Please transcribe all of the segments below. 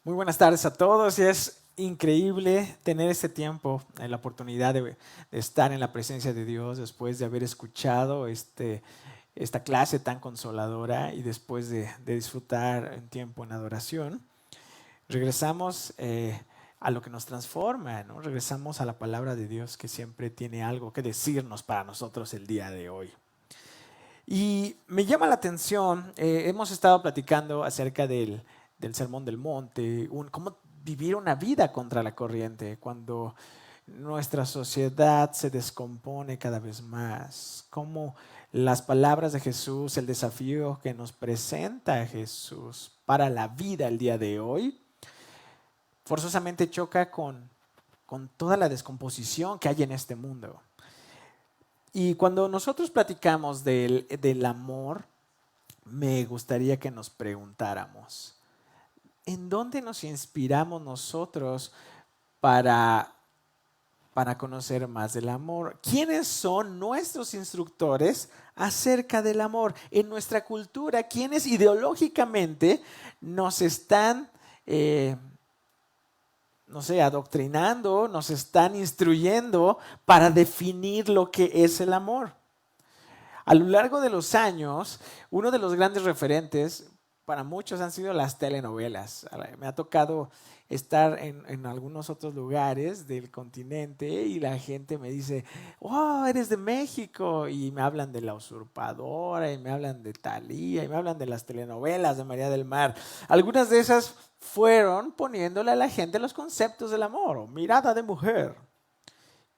Muy buenas tardes a todos y es increíble tener este tiempo, la oportunidad de estar en la presencia de Dios después de haber escuchado esta clase tan consoladora y después de disfrutar un tiempo en adoración. Regresamos a lo que nos transforma, ¿no? Regresamos a la palabra de Dios que siempre tiene algo que decirnos para nosotros el día de hoy. Y me llama la atención, hemos estado platicando acerca del Sermón del Monte, cómo vivir una vida contra la corriente cuando nuestra sociedad se descompone cada vez más, cómo las palabras de Jesús, el desafío que nos presenta Jesús para la vida el día de hoy, forzosamente choca con toda la descomposición que hay en este mundo. Y cuando nosotros platicamos del amor, me gustaría que nos preguntáramos, ¿en dónde nos inspiramos nosotros para, para conocer más del amor? ¿Quiénes son nuestros instructores acerca del amor? En nuestra cultura, ¿quiénes ideológicamente nos están, no sé, adoctrinando, nos están instruyendo para definir lo que es el amor? A lo largo de los años, uno de los grandes referentes para muchos han sido las telenovelas. Me ha tocado estar en algunos otros lugares del continente y la gente me dice, oh, eres de México. Y me hablan de La Usurpadora, y me hablan de Thalía, y me hablan de las telenovelas de María del Mar. Algunas de esas fueron poniéndole a la gente los conceptos del amor, o mirada de mujer.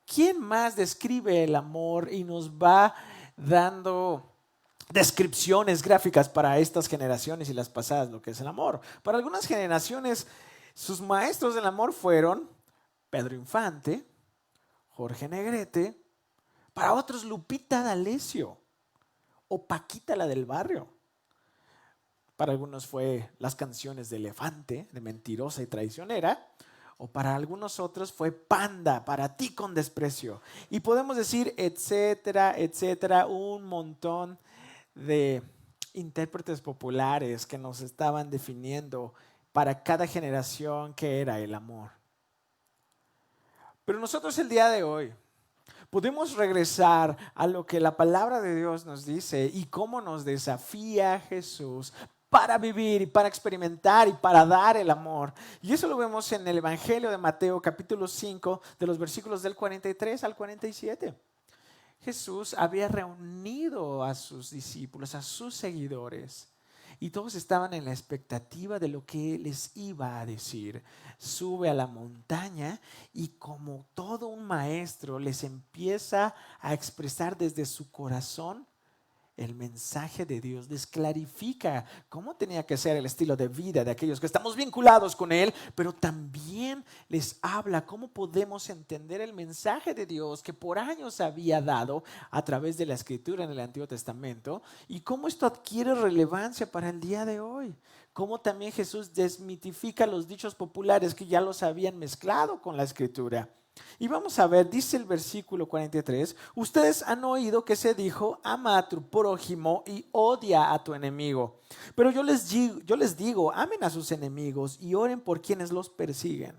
¿Quién más describe el amor y nos va dando descripciones gráficas para estas generaciones y las pasadas, lo que es el amor? Para algunas generaciones, sus maestros del amor fueron Pedro Infante, Jorge Negrete, para otros Lupita D'Alessio o Paquita la del barrio. Para algunos fue las canciones de Elefante, de Mentirosa y Traicionera, o para algunos otros fue Panda, Para ti con desprecio. Y podemos decir, etcétera, etcétera, un montón de intérpretes populares que nos estaban definiendo para cada generación qué era el amor. Pero nosotros el día de hoy podemos regresar a lo que la palabra de Dios nos dice y cómo nos desafía Jesús para vivir y para experimentar y para dar el amor. Y eso lo vemos en el Evangelio de Mateo capítulo 5 de los versículos del 43 al 47. Jesús había reunido a sus discípulos, a sus seguidores, y todos estaban en la expectativa de lo que les iba a decir. Sube a la montaña y como todo un maestro les empieza a expresar desde su corazón el mensaje de Dios, les clarifica cómo tenía que ser el estilo de vida de aquellos que estamos vinculados con Él, pero también les habla cómo podemos entender el mensaje de Dios que por años había dado a través de la Escritura en el Antiguo Testamento y cómo esto adquiere relevancia para el día de hoy. Cómo también Jesús desmitifica los dichos populares que ya los habían mezclado con la Escritura. Y vamos a ver, dice el versículo 43, ustedes han oído que se dijo, ama a tu prójimo y odia a tu enemigo. Pero yo les digo, amen a sus enemigos y oren por quienes los persiguen,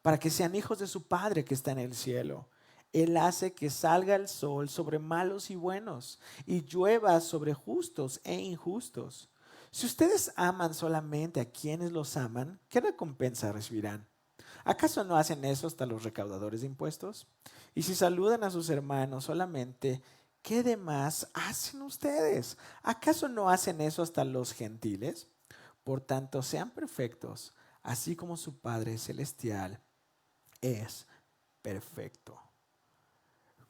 para que sean hijos de su Padre que está en el cielo. Él hace que salga el sol sobre malos y buenos y llueva sobre justos e injustos. Si ustedes aman solamente a quienes los aman, ¿qué recompensa recibirán? ¿Acaso no hacen eso hasta los recaudadores de impuestos? Y si saludan a sus hermanos solamente, ¿qué demás hacen ustedes? ¿Acaso no hacen eso hasta los gentiles? Por tanto, sean perfectos, así como su Padre Celestial es perfecto.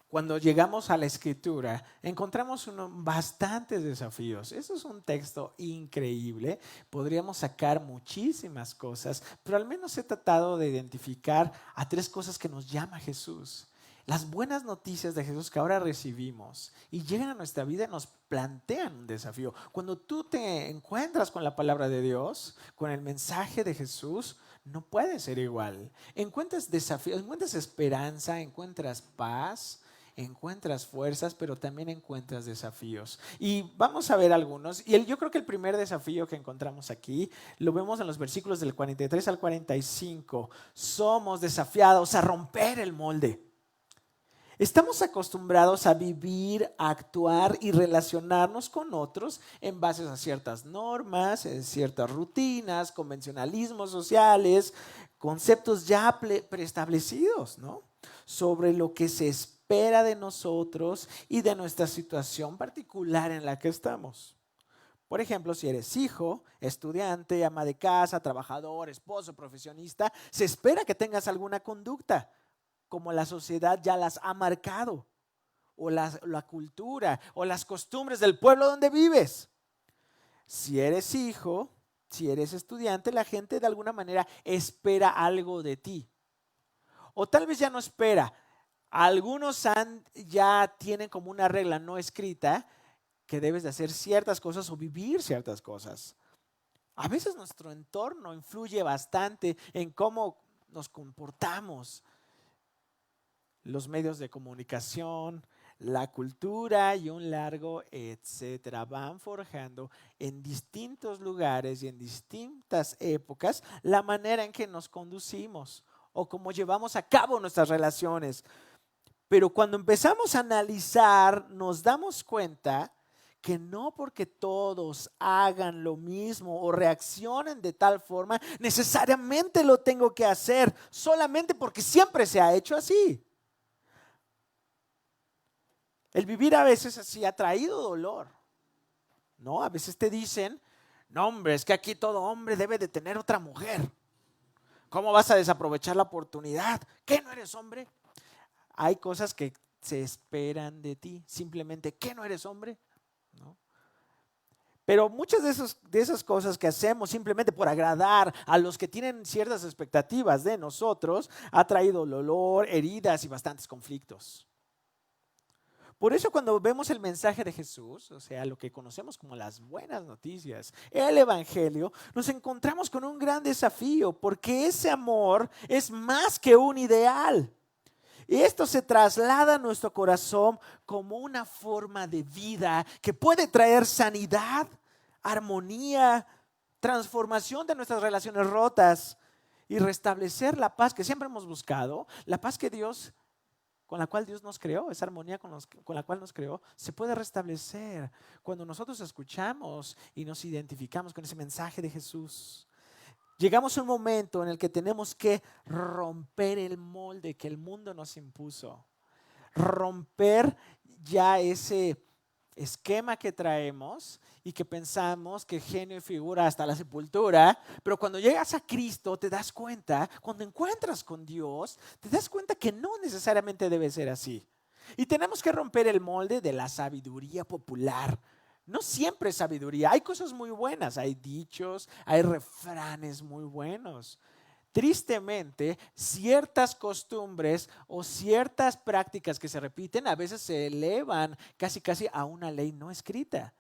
Cuando llegamos a la Escritura, encontramos bastantes desafíos. Eso es un texto increíble. Podríamos sacar muchísimas cosas, pero al menos he tratado de identificar a tres cosas que nos llama Jesús. Las buenas noticias de Jesús que ahora recibimos y llegan a nuestra vida nos plantean un desafío. Cuando tú te encuentras con la palabra de Dios, con el mensaje de Jesús, no puede ser igual. Encuentras desafíos, encuentras esperanza, encuentras paz, encuentras fuerzas, pero también encuentras desafíos. Y vamos a ver algunos. Y yo creo que el primer desafío que encontramos aquí lo vemos en los versículos del 43 al 45. Somos desafiados a romper el molde. Estamos acostumbrados a vivir, a actuar y relacionarnos con otros en base a ciertas normas, en ciertas rutinas, convencionalismos sociales, conceptos ya preestablecidos, ¿no? Sobre lo que se espera de nosotros y de nuestra situación particular en la que estamos. Por ejemplo, si eres hijo, estudiante, ama de casa, trabajador, esposo, profesionista, se espera que tengas alguna conducta como la sociedad ya las ha marcado, o la cultura, o las costumbres del pueblo donde vives. Si eres hijo, si eres estudiante, la gente de alguna manera espera algo de ti. O tal vez ya no espera. Algunos ya tienen como una regla no escrita que debes de hacer ciertas cosas o vivir ciertas cosas. A veces nuestro entorno influye bastante en cómo nos comportamos. Los medios de comunicación, la cultura y un largo etcétera van forjando en distintos lugares y en distintas épocas la manera en que nos conducimos o cómo llevamos a cabo nuestras relaciones. Pero cuando empezamos a analizar, nos damos cuenta que no porque todos hagan lo mismo o reaccionen de tal forma, necesariamente lo tengo que hacer, solamente porque siempre se ha hecho así. El vivir a veces así ha traído dolor, ¿no? A veces te dicen, no hombre, es que aquí todo hombre debe de tener otra mujer. ¿Cómo vas a desaprovechar la oportunidad? ¿Qué no eres hombre? Hay cosas que se esperan de ti, simplemente, ¿qué no eres hombre? ¿No? Pero muchas de esas cosas que hacemos simplemente por agradar a los que tienen ciertas expectativas de nosotros, ha traído dolor, heridas y bastantes conflictos. Por eso cuando vemos el mensaje de Jesús, o sea, lo que conocemos como las buenas noticias, el Evangelio, nos encontramos con un gran desafío porque ese amor es más que un ideal. Y esto se traslada a nuestro corazón como una forma de vida que puede traer sanidad, armonía, transformación de nuestras relaciones rotas y restablecer la paz que siempre hemos buscado, la paz que con la cual Dios nos creó, esa armonía con la cual nos creó, se puede restablecer cuando nosotros escuchamos y nos identificamos con ese mensaje de Jesús. Llegamos a un momento en el que tenemos que romper el molde que el mundo nos impuso, romper ya ese esquema que traemos y que pensamos que genio y figura hasta la sepultura, pero cuando llegas a Cristo te das cuenta, cuando encuentras con Dios, te das cuenta que no necesariamente debe ser así. Y tenemos que romper el molde de la sabiduría popular. No siempre es sabiduría, hay cosas muy buenas, hay dichos, hay refranes muy buenos. Tristemente, ciertas costumbres o ciertas prácticas que se repiten a veces se elevan casi a una ley no escrita.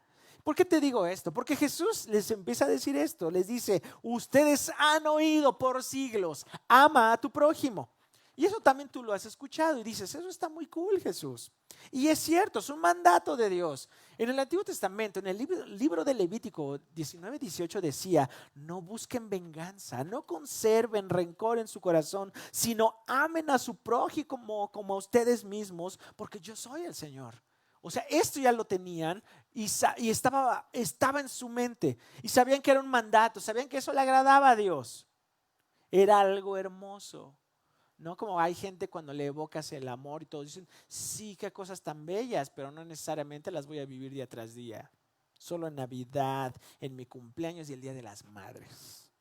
¿Por qué te digo esto? Porque Jesús les empieza a decir esto, les dice, ustedes han oído por siglos, ama a tu prójimo. Y eso también tú lo has escuchado y dices, eso está muy cool, Jesús. Y es cierto, es un mandato de Dios. En el Antiguo Testamento, en el libro de Levítico 19:18 decía, no busquen venganza, no conserven rencor en su corazón, sino amen a su prójimo como a ustedes mismos, porque yo soy el Señor. O sea, esto ya lo tenían y estaba en su mente. Y sabían que era un mandato, sabían que eso le agradaba a Dios. Era algo hermoso. No como hay gente cuando le evocas el amor y todos dicen, sí, qué cosas tan bellas, pero no necesariamente las voy a vivir día tras día. Solo en Navidad, en mi cumpleaños y el Día de las Madres.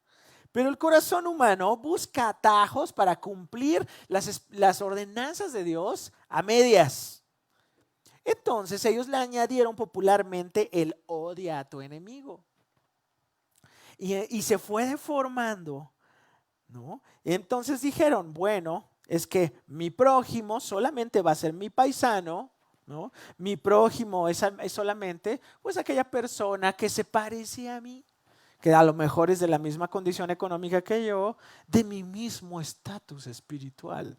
Pero el corazón humano busca atajos para cumplir las ordenanzas de Dios a medias. Entonces ellos le añadieron popularmente el odia a tu enemigo. Y se fue deformando, ¿no? Entonces dijeron, bueno, es que mi prójimo solamente va a ser mi paisano, ¿no? Mi prójimo es solamente pues aquella persona que se parece a mí, que a lo mejor es de la misma condición económica que yo, de mi mismo estatus espiritual.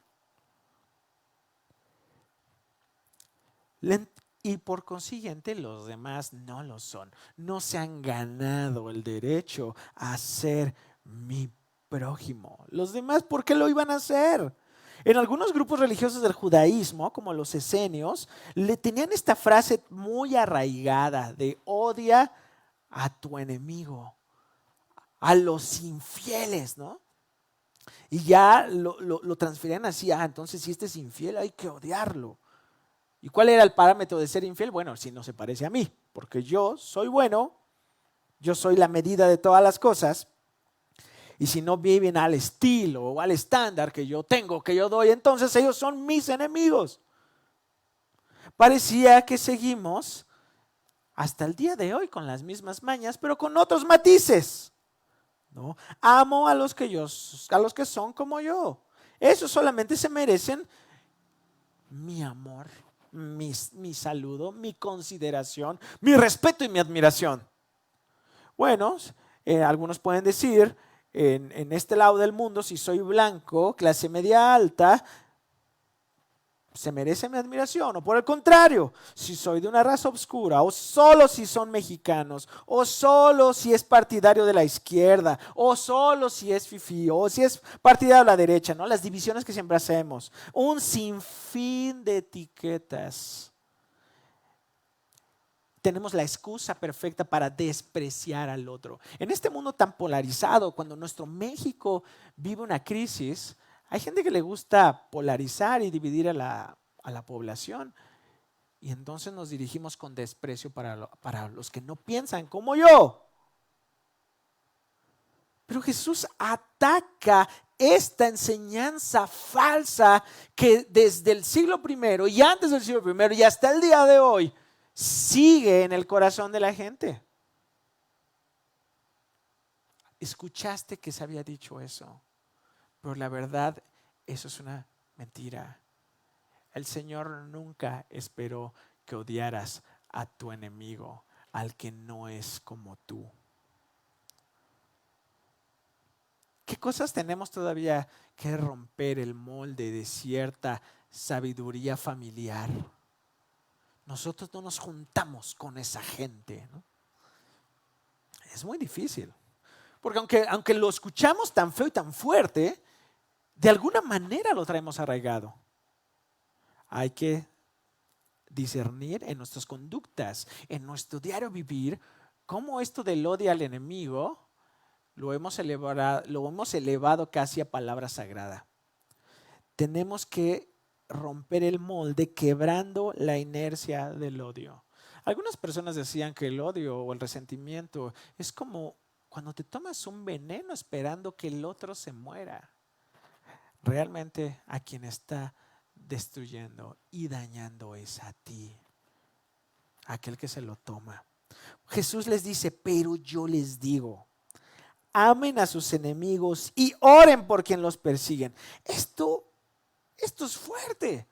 Y por consiguiente los demás no lo son. No se han ganado el derecho a ser mi prójimo. Los demás, ¿por qué lo iban a hacer? En algunos grupos religiosos del judaísmo, como los esenios, le tenían esta frase muy arraigada de odia a tu enemigo, a los infieles, ¿no? Y ya lo transferían así, entonces si este es infiel hay que odiarlo. ¿Y cuál era el parámetro de ser infiel? Bueno, si no se parece a mí, porque yo soy bueno, yo soy la medida de todas las cosas, y si no viven al estilo o al estándar que yo tengo, que yo doy, entonces ellos son mis enemigos. Parecía que seguimos hasta el día de hoy con las mismas mañas, pero con otros matices, ¿no? Amo a los que son como yo. Esos solamente se merecen mi amor, mi saludo, mi consideración, mi respeto y mi admiración. Bueno, algunos pueden decir, en este lado del mundo, si soy blanco, clase media alta, se merece mi admiración. O por el contrario, si soy de una raza oscura, o solo si son mexicanos, o solo si es partidario de la izquierda, o solo si es fifí, o si es partidario de la derecha, ¿no? Las divisiones que siempre hacemos. Un sinfín de etiquetas. Tenemos la excusa perfecta para despreciar al otro. En este mundo tan polarizado, cuando nuestro México vive una crisis, hay gente que le gusta polarizar y dividir a la población. Y entonces nos dirigimos con desprecio para los que no piensan como yo. Pero Jesús ataca esta enseñanza falsa que desde el siglo I y antes del siglo I y hasta el día de hoy sigue en el corazón de la gente. Escuchaste que se había dicho eso, pero la verdad, eso es una mentira. El Señor nunca esperó que odiaras a tu enemigo, al que no es como tú. ¿Qué cosas tenemos todavía que romper el molde de cierta sabiduría familiar? Nosotros no nos juntamos con esa gente, ¿no? Es muy difícil. Porque aunque lo escuchamos tan feo y tan fuerte, de alguna manera lo traemos arraigado. Hay que discernir en nuestras conductas, en nuestro diario vivir, cómo esto del odio al enemigo lo hemos elevado casi a palabra sagrada. Tenemos que romper el molde quebrando la inercia del odio. Algunas personas decían que el odio o el resentimiento es como cuando te tomas un veneno esperando que el otro se muera. Realmente a quien está destruyendo y dañando es a ti, aquel que se lo toma. Jesús les dice, pero yo les digo, amen a sus enemigos y oren por quien los persiguen. Esto es fuerte.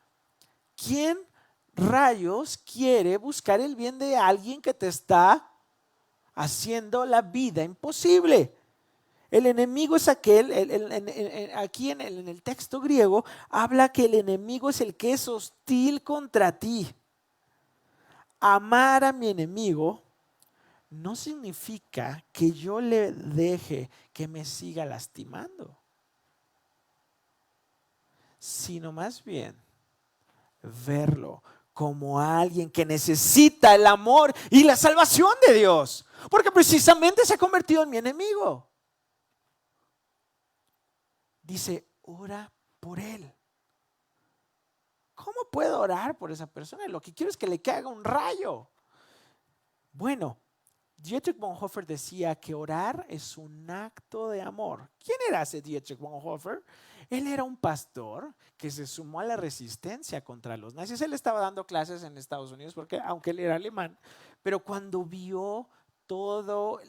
¿Quién rayos quiere buscar el bien de alguien que te está haciendo la vida imposible? El enemigo es aquel, aquí en el texto griego, habla que el enemigo es el que es hostil contra ti. Amar a mi enemigo no significa que yo le deje que me siga lastimando, sino más bien verlo como alguien que necesita el amor y la salvación de Dios, porque precisamente se ha convertido en mi enemigo. Dice, ora por él. ¿Cómo puedo orar por esa persona? Lo que quiero es que le caiga un rayo. Bueno, Dietrich Bonhoeffer decía que orar es un acto de amor. ¿Quién era ese Dietrich Bonhoeffer? Él era un pastor que se sumó a la resistencia contra los nazis. Él estaba dando clases en Estados Unidos, porque aunque él era alemán, pero cuando vio todo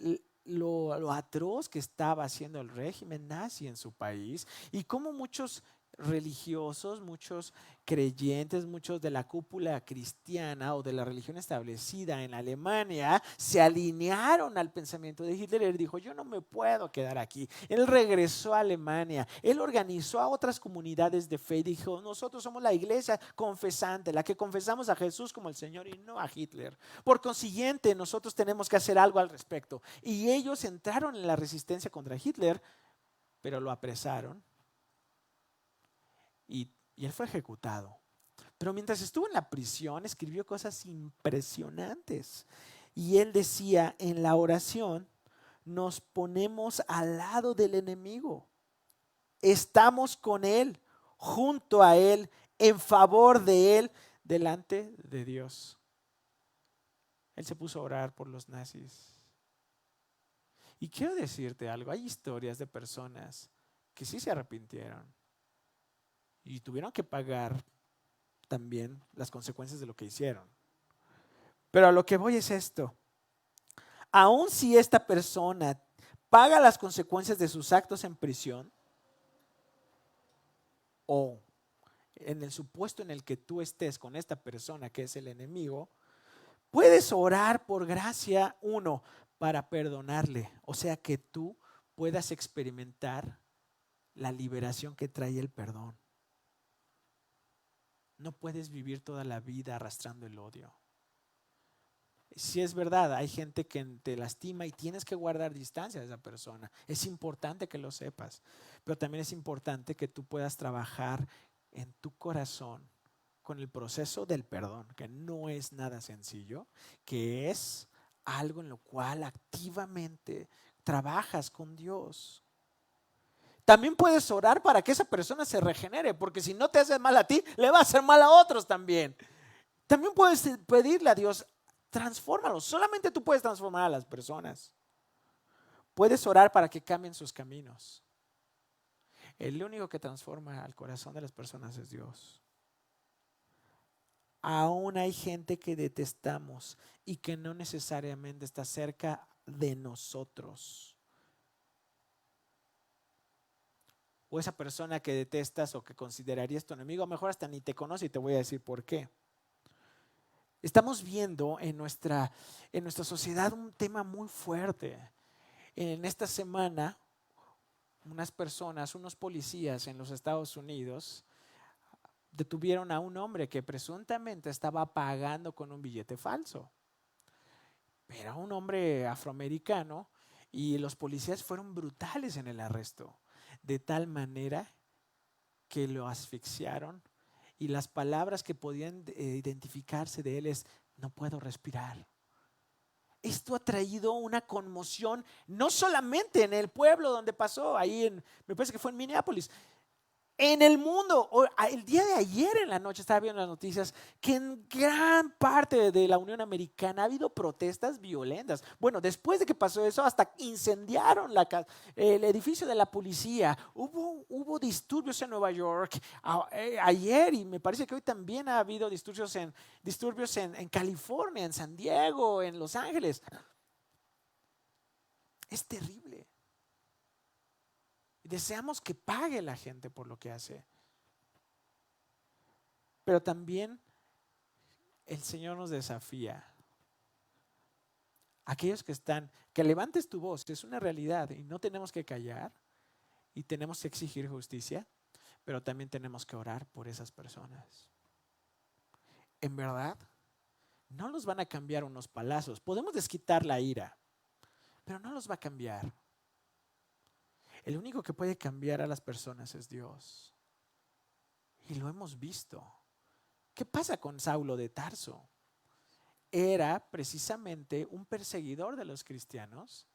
lo atroz que estaba haciendo el régimen nazi en su país y cómo muchos religiosos, muchos creyentes, muchos de la cúpula cristiana o de la religión establecida en Alemania se alinearon al pensamiento de Hitler. Él dijo, yo no me puedo quedar aquí. Él regresó a Alemania, él organizó a otras comunidades de fe y dijo, nosotros somos la iglesia confesante, la que confesamos a Jesús como el Señor y no a Hitler. Por consiguiente, nosotros tenemos que hacer algo al respecto. Y ellos entraron en la resistencia contra Hitler, pero lo apresaron. Y él fue ejecutado. Pero mientras estuvo en la prisión, escribió cosas impresionantes. Y él decía, en la oración nos ponemos al lado del enemigo. Estamos con él, junto a él, en favor de él, delante de Dios. Él se puso a orar por los nazis. Y quiero decirte algo, hay historias de personas que sí se arrepintieron y tuvieron que pagar también las consecuencias de lo que hicieron. Pero a lo que voy es esto. Aun si esta persona paga las consecuencias de sus actos en prisión, o en el supuesto en el que tú estés con esta persona que es el enemigo, puedes orar por gracia, uno, para perdonarle. O sea que tú puedas experimentar la liberación que trae el perdón. No puedes vivir toda la vida arrastrando el odio. Si es verdad, hay gente que te lastima y tienes que guardar distancia de esa persona. Es importante que lo sepas, pero también es importante que tú puedas trabajar en tu corazón con el proceso del perdón, que no es nada sencillo, que es algo en lo cual activamente trabajas con Dios. También puedes orar para que esa persona se regenere, porque si no te hace mal a ti, le va a hacer mal a otros también. También puedes pedirle a Dios, transfórmalo. Solamente tú puedes transformar a las personas. Puedes orar para que cambien sus caminos. El único que transforma al corazón de las personas es Dios. Aún hay gente que detestamos y que no necesariamente está cerca de nosotros. O esa persona que detestas o que considerarías tu enemigo, a lo mejor hasta ni te conoce y te voy a decir por qué. Estamos viendo en nuestra sociedad un tema muy fuerte. En esta semana, unos policías en los Estados Unidos detuvieron a un hombre que presuntamente estaba pagando con un billete falso. Era un hombre afroamericano y los policías fueron brutales en el arresto, de tal manera que lo asfixiaron y las palabras que podían identificarse de él es, no puedo respirar. Esto ha traído una conmoción, no solamente en el pueblo donde pasó, me parece que fue en Minneapolis, en el mundo. El día de ayer en la noche estaba viendo las noticias que en gran parte de la Unión Americana ha habido protestas violentas. Bueno, después de que pasó eso, hasta incendiaron el edificio de la policía. Hubo disturbios en Nueva York ayer, y me parece que hoy también ha habido disturbios en California, en San Diego, en Los Ángeles. Es terrible. Deseamos que pague la gente por lo que hace. Pero también el Señor nos desafía. Aquellos que levantes tu voz, es una realidad y no tenemos que callar y tenemos que exigir justicia, pero también tenemos que orar por esas personas. En verdad, no los van a cambiar unos palazos. Podemos desquitar la ira, pero no los va a cambiar. El único que puede cambiar a las personas es Dios. Y lo hemos visto. ¿Qué pasa con Saulo de Tarso? Era precisamente un perseguidor de los cristianos.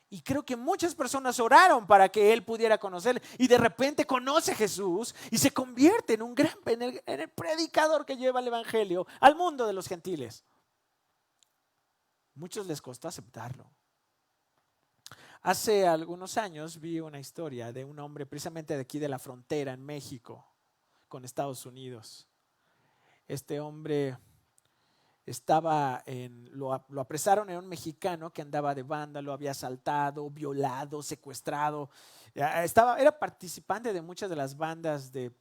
Y creo que muchas personas oraron para que él pudiera conocerle. Y de repente conoce a Jesús y se convierte en el predicador que lleva el evangelio al mundo de los gentiles. Muchos les costó aceptarlo. Hace algunos años vi una historia de un hombre precisamente de aquí de la frontera en México con Estados Unidos. Este hombre lo apresaron en un mexicano que andaba de banda, lo había asaltado, violado, secuestrado. Era participante de muchas de las bandas de,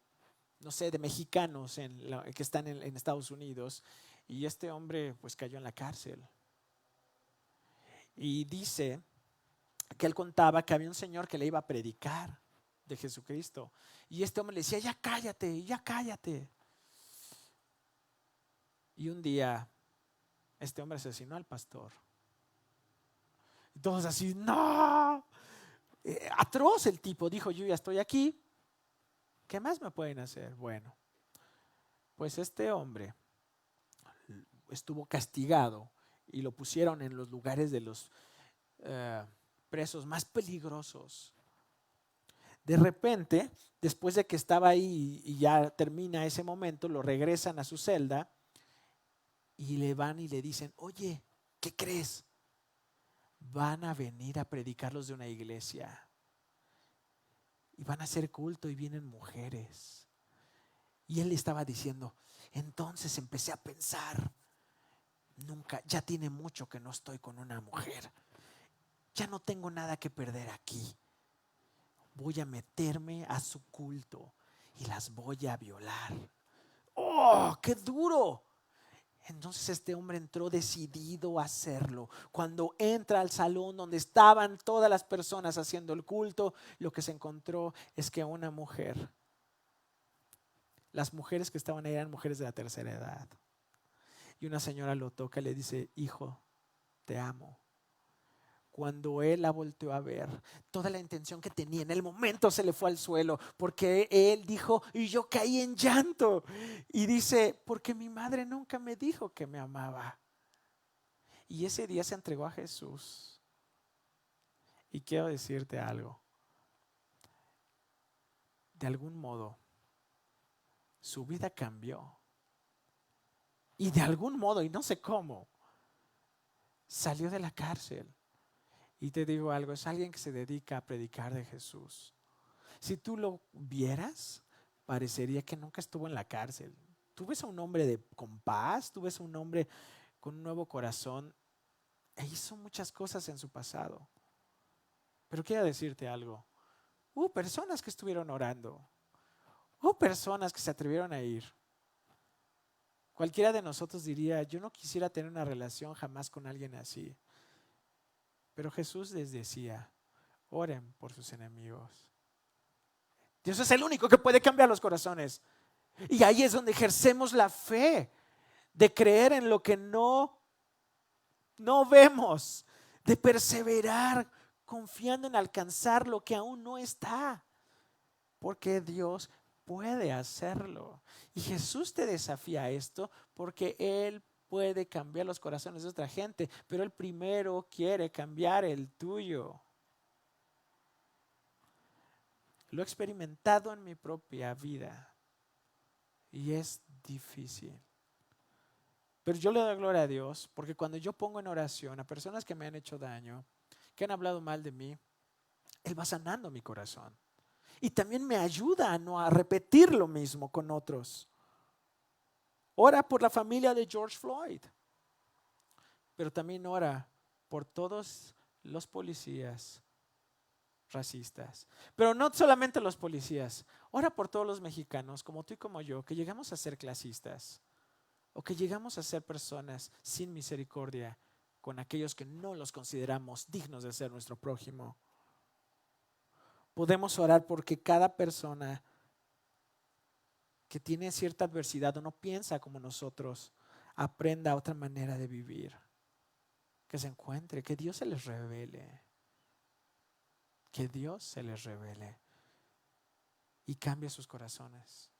no sé, de mexicanos que están en Estados Unidos. Y este hombre pues cayó en la cárcel. Y dice que él contaba que había un señor que le iba a predicar de Jesucristo. Y este hombre le decía, ya cállate, ya cállate. Y un día este hombre asesinó al pastor. Y todos así, no. Atroz el tipo, dijo, yo ya estoy aquí. ¿Qué más me pueden hacer? Bueno, pues este hombre estuvo castigado y lo pusieron en los lugares de los presos más peligrosos. De repente, después de que estaba ahí y ya termina ese momento, lo regresan a su celda y le van y le dicen, oye, ¿qué crees? Van a venir a predicarlos de una iglesia y van a hacer culto y vienen mujeres. Y él estaba diciendo, entonces empecé a pensar, ya tiene mucho que no estoy con una mujer, ya no tengo nada que perder aquí. Voy a meterme a su culto y las voy a violar. ¡Oh, qué duro! Entonces este hombre entró decidido a hacerlo. Cuando entra al salón donde estaban todas las personas haciendo el culto, lo que se encontró es que una mujer, las mujeres que estaban ahí eran mujeres de la tercera edad. Y una señora lo toca y le dice, hijo, te amo. Cuando él la volteó a ver, toda la intención que tenía en el momento se le fue al suelo, porque él dijo, y yo caí en llanto. Y dice, porque mi madre nunca me dijo que me amaba. Y ese día se entregó a Jesús. Y quiero decirte algo. De algún modo, su vida cambió. Y de algún modo, y no sé cómo, salió de la cárcel. Y te digo algo, es alguien que se dedica a predicar de Jesús. Si tú lo vieras, parecería que nunca estuvo en la cárcel. Tú ves a un hombre con paz, tú ves a un hombre con un nuevo corazón. E hizo muchas cosas en su pasado. Pero quiero decirte algo. Hubo personas que estuvieron orando. Hubo personas que se atrevieron a ir. Cualquiera de nosotros diría, yo no quisiera tener una relación jamás con alguien así. Pero Jesús les decía, oren por sus enemigos. Dios es el único que puede cambiar los corazones. Y ahí es donde ejercemos la fe de creer en lo que no vemos, de perseverar confiando en alcanzar lo que aún no está, porque Dios puede hacerlo. Y Jesús te desafía a esto porque Él puede cambiar los corazones de otra gente, pero Él primero quiere cambiar el tuyo. Lo he experimentado en mi propia vida y es difícil. Pero yo le doy gloria a Dios porque cuando yo pongo en oración a personas que me han hecho daño, que han hablado mal de mí, Él va sanando mi corazón. Y también me ayuda a no repetir lo mismo con otros. Ora por la familia de George Floyd, pero también ora por todos los policías racistas. Pero no solamente los policías, ora por todos los mexicanos como tú y como yo, que llegamos a ser clasistas o que llegamos a ser personas sin misericordia con aquellos que no los consideramos dignos de ser nuestro prójimo. Podemos orar porque cada persona que tiene cierta adversidad o no piensa como nosotros aprenda otra manera de vivir, que se encuentre, que Dios se les revele, que Dios se les revele y cambie sus corazones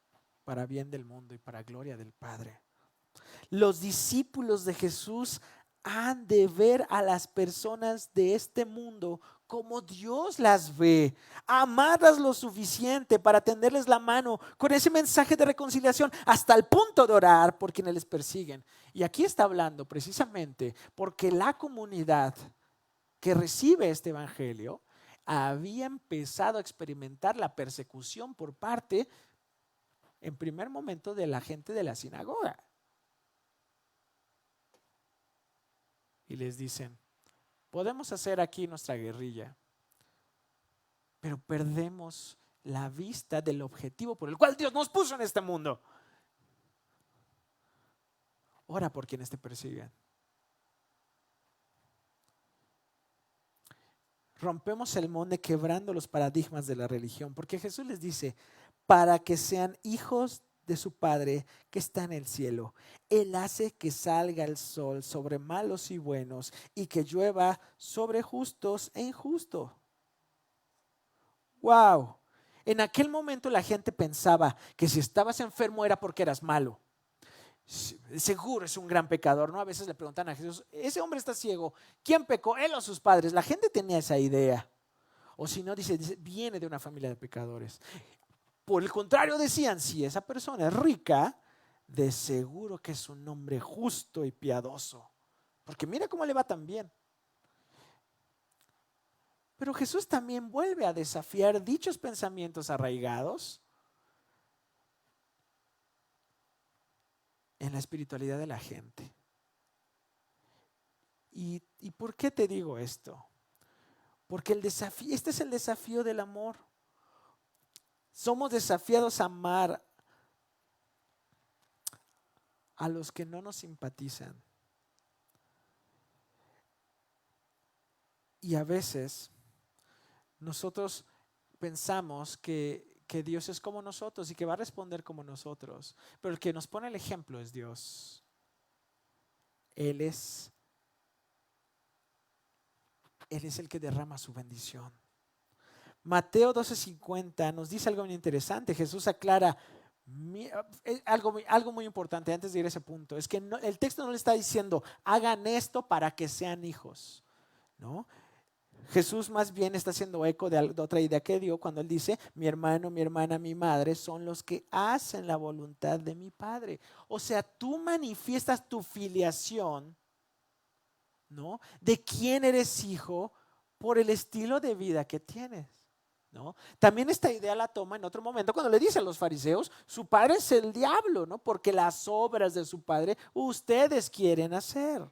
para bien del mundo y para gloria del Padre. Los discípulos de Jesús han de ver a las personas de este mundo como Dios las ve, amarlas lo suficiente para tenderles la mano con ese mensaje de reconciliación hasta el punto de orar por quienes les persiguen. Y aquí está hablando precisamente porque la comunidad que recibe este evangelio había empezado a experimentar la persecución por parte, en primer momento, de la gente de la sinagoga. les dicen, podemos hacer aquí nuestra guerrilla, pero perdemos la vista del objetivo por el cual Dios nos puso en este mundo. Ora por quienes te persiguen. Rompemos el molde quebrando los paradigmas de la religión, porque Jesús les dice, para que sean hijos de su Padre que está en el cielo. Él hace que salga el sol sobre malos y buenos y que llueva sobre justos e injustos. ¡Wow! En aquel momento la gente pensaba que si estabas enfermo era porque eras malo. Seguro es un gran pecador, ¿no? A veces le preguntan a Jesús, ese hombre está ciego, ¿quién pecó? Él o sus padres. La gente tenía esa idea. O si no, dice, viene de una familia de pecadores. Por el contrario, decían, si esa persona es rica, de seguro que es un hombre justo y piadoso. Porque mira cómo le va tan bien. Pero Jesús también vuelve a desafiar dichos pensamientos arraigados en la espiritualidad de la gente. ¿Y por qué te digo esto? Porque este es el desafío del amor. Somos desafiados a amar a los que no nos simpatizan. Y a veces nosotros pensamos que Dios es como nosotros y que va a responder como nosotros. Pero el que nos pone el ejemplo es Dios. Él es el que derrama su bendición. Mateo 12:50 nos dice algo muy interesante. Jesús aclara algo muy importante antes de ir a ese punto. Es que el texto no le está diciendo, hagan esto para que sean hijos, ¿no? Jesús más bien está haciendo eco de otra idea que dio cuando él dice, mi hermano, mi hermana, mi madre son los que hacen la voluntad de mi Padre. O sea, tú manifiestas tu filiación, ¿no? De quién eres hijo por el estilo de vida que tienes, ¿no? También esta idea la toma en otro momento cuando le dice a los fariseos, su padre es el diablo, ¿no? Porque las obras de su padre ustedes quieren hacer.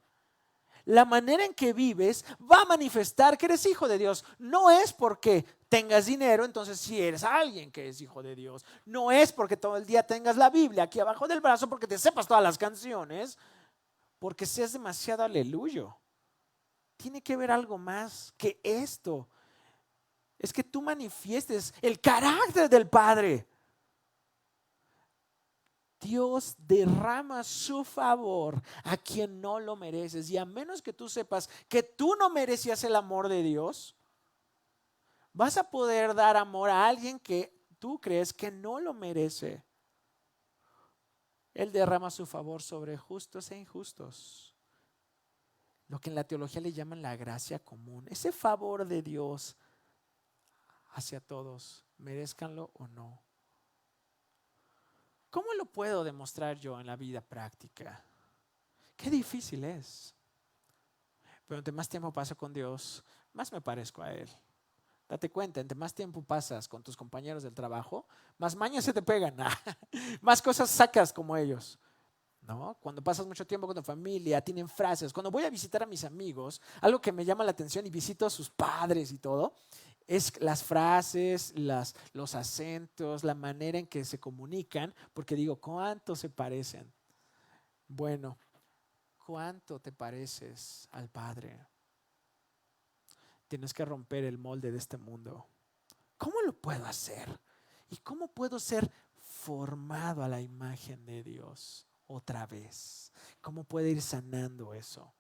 La manera en que vives va a manifestar que eres hijo de Dios. No es porque tengas dinero, entonces sí eres alguien que es hijo de Dios. No es porque todo el día tengas la Biblia aquí abajo del brazo, porque te sepas todas las canciones, porque seas demasiado aleluyo. Tiene que ver algo más que esto. Es que tú manifiestes el carácter del Padre. Dios derrama su favor a quien no lo mereces. Y a menos que tú sepas que tú no merecías el amor de Dios, vas a poder dar amor a alguien que tú crees que no lo merece. Él derrama su favor sobre justos e injustos. Lo que en la teología le llaman la gracia común. Ese favor de Dios hacia todos, merezcanlo o no. ¿Cómo lo puedo demostrar yo en la vida práctica? Qué difícil es. Pero entre más tiempo paso con Dios, más me parezco a Él. Date cuenta, entre más tiempo pasas con tus compañeros del trabajo, más mañas se te pegan, más cosas sacas como ellos, ¿no? Cuando pasas mucho tiempo con tu familia, tienen frases. Cuando voy a visitar a mis amigos, algo que me llama la atención y visito a sus padres y todo, es las frases, los acentos, la manera en que se comunican, porque digo, ¿cuánto se parecen? Bueno, ¿cuánto te pareces al Padre? Tienes que romper el molde de este mundo. ¿Cómo lo puedo hacer? ¿Y cómo puedo ser formado a la imagen de Dios otra vez? ¿Cómo puedo ir sanando eso?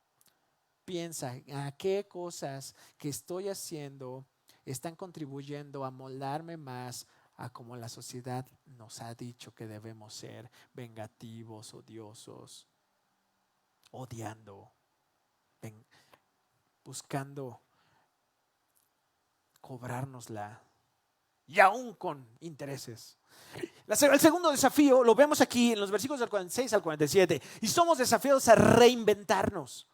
Piensa a qué cosas que estoy haciendo están contribuyendo a moldarme más a como la sociedad nos ha dicho que debemos ser, vengativos, odiosos, odiando, buscando cobrárnosla y aún con intereses. El segundo desafío lo vemos aquí en los versículos del 46 al 47 y somos desafiados a reinventarnos.